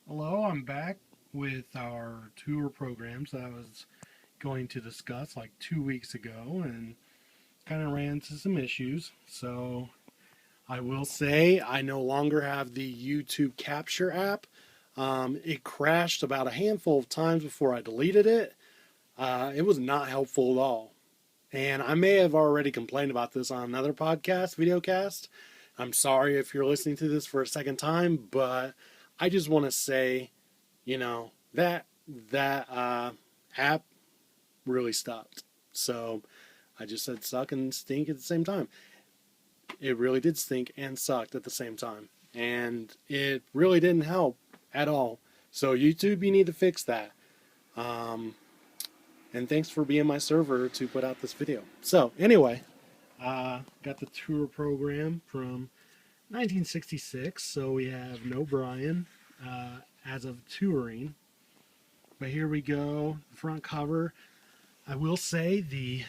Hello, I'm back with our tour programs that I was going to discuss like 2 weeks ago and kind of ran into some issues. So I will say I no longer have the YouTube Capture app. It crashed about a handful of times before I deleted it. It was not helpful at all. And I may have already complained about this on another podcast, videocast. I'm sorry if you're listening to this for a second time, but I just want to say that app really stopped. So I just said suck and stink at the same time. It really did stink and sucked at the same time. And it really didn't help at all. So YouTube, you need to fix that. Um, and thanks for being my server to put out this video. So anyway, got the tour program from 1966. So we have no Brian as of touring. But here we go, front cover. I will say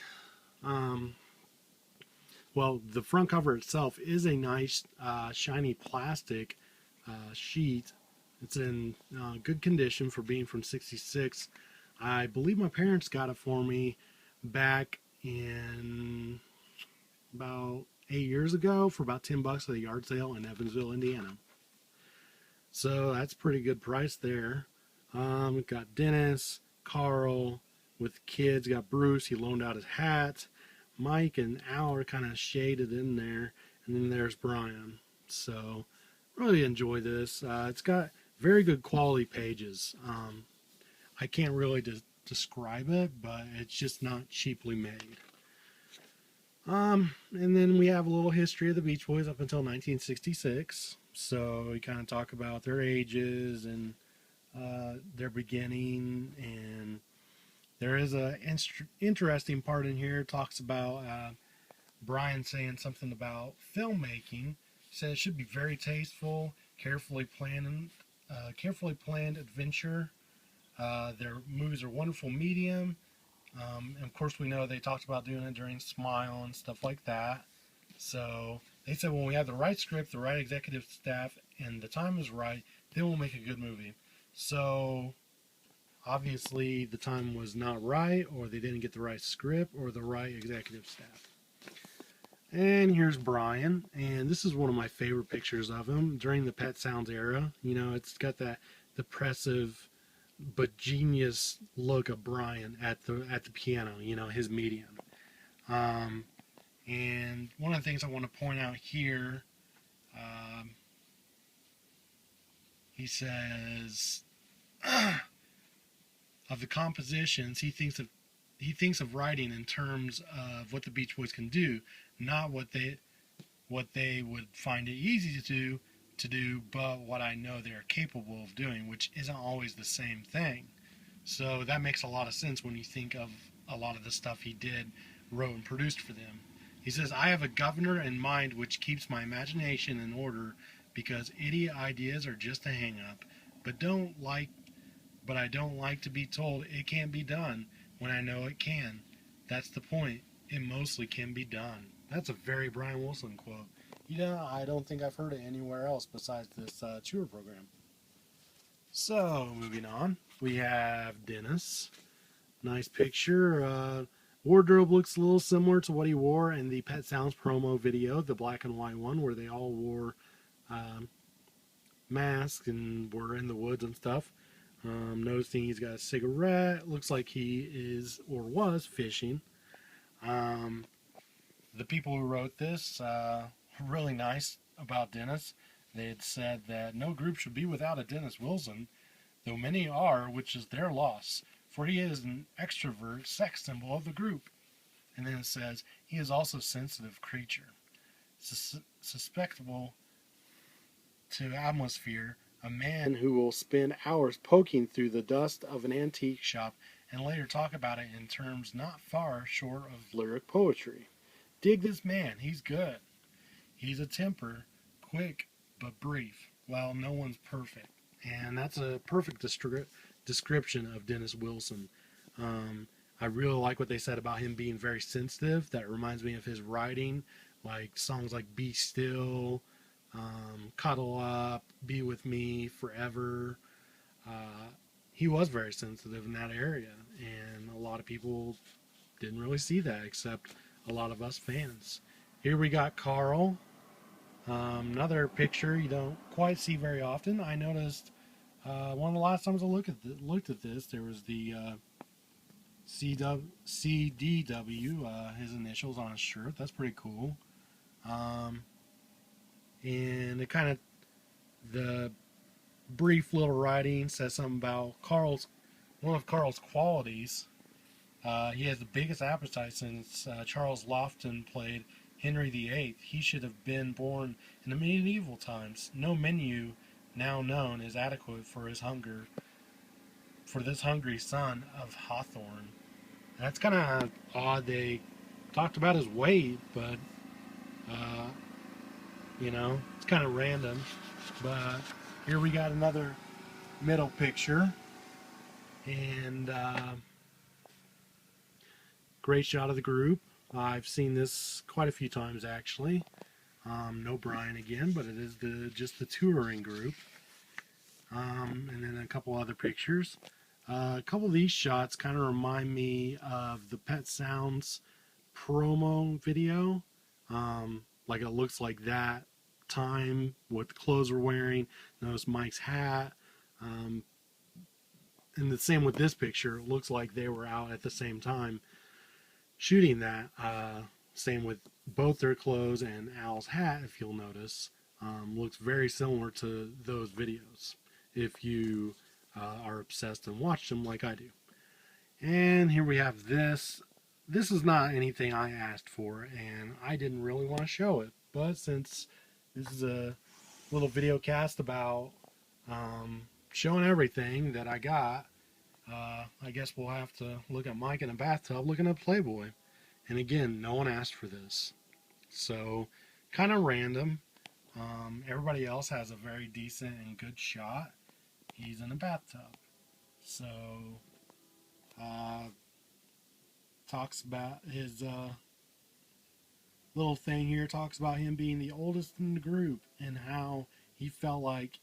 um, the front cover itself is a nice shiny plastic sheet. It's in good condition for being from '66. I believe my parents got it for me back in about 8 years ago for about $10 at a yard sale in Evansville, Indiana. So that's pretty good price there. Got Dennis, Carl with kids. Got Bruce. He loaned out his hat. Mike and Al are kind of shaded in there, and then there's Brian. So really enjoy this. It's got very good quality pages. I can't really describe it, but it's just not cheaply made. And then we have a little history of the Beach Boys up until 1966. So we kind of talk about their ages and their beginning, and there is a interesting part in here. It talks about Brian saying something about filmmaking. He said it should be very tasteful, carefully planned adventure. Their movies are wonderful medium. And of course, we know they talked about doing it during Smile and stuff like that. So they said when we have the right script, the right executive staff, and the time is right, then we'll make a good movie. So obviously the time was not right, or they didn't get the right script or the right executive staff. And here's Brian, and this is one of my favorite pictures of him during the Pet Sounds era. It's got that depressive but genius look of Brian at the piano. His medium. And one of the things I want to point out here, um, he says of the compositions, he thinks of writing in terms of what the Beach Boys can do, not what they would find it easy to do, but what I know they are capable of doing, which isn't always the same thing. So that makes a lot of sense when you think of a lot of the stuff he did, wrote, and produced for them. He says, I have a governor in mind which keeps my imagination in order because idiot ideas are just a hang up, but I don't like to be told it can't be done when I know it can. That's the point. It mostly can be done. That's a very Brian Wilson quote. I don't think I've heard it anywhere else besides this tour program. So, moving on, we have Dennis. Nice picture. Wardrobe looks a little similar to what he wore in the Pet Sounds promo video, the black and white one, where they all wore masks and were in the woods and stuff. Noticing he's got a cigarette. Looks like he is or was fishing. The people who wrote this really nice about Dennis. They had said that no group should be without a Dennis Wilson, though many are, which is their loss, for he is an extrovert sex symbol of the group. And then it says, he is also a sensitive creature, susceptible to atmosphere, a man who will spend hours poking through the dust of an antique shop and later talk about it in terms not far short of lyric poetry. Dig this man, he's good. He's a temper, quick but brief, while no one's perfect. And that's a perfect description of Dennis Wilson. I really like what they said about him being very sensitive. That reminds me of his writing, like songs like Be Still, Cuddle Up, Be With Me, Forever. he was very sensitive in that area, and a lot of people didn't really see that except a lot of us fans. Here we got Carl. Another picture you don't quite see very often. I noticed one of the last times I looked at this, there was the CDW, his initials on his shirt. That's pretty cool. Um, and it kind of, the brief little writing says something about one of Carl's qualities. He has the biggest appetite since Charles Lofton played Henry VIII. He should have been born in the medieval times. No menu now known is adequate for his hunger, for this hungry son of Hawthorne. That's kind of odd. They talked about his weight, but uh, it's kind of random. But here we got another middle picture, and great shot of the group. I've seen this quite a few times actually. No Brian again, but it is just the touring group. And then a couple other pictures. A couple of these shots kind of remind me of the Pet Sounds promo video. Like it looks like that time, what the clothes we're wearing. Notice Mike's hat. And the same with this picture. It looks like they were out at the same time shooting that. Same with both their clothes and Al's hat, if you'll notice. Looks very similar to those videos if you are obsessed and watch them like I do. And here we have this. This is not anything I asked for, and I didn't really want to show it. But since this is a little video cast about showing everything that I got, I guess we'll have to look at Mike in a bathtub looking at Playboy. And again, no one asked for this. So, kind of random. Everybody else has a very decent and good shot. He's in a bathtub. So, talks about his little thing here, talks about him being the oldest in the group and how he felt like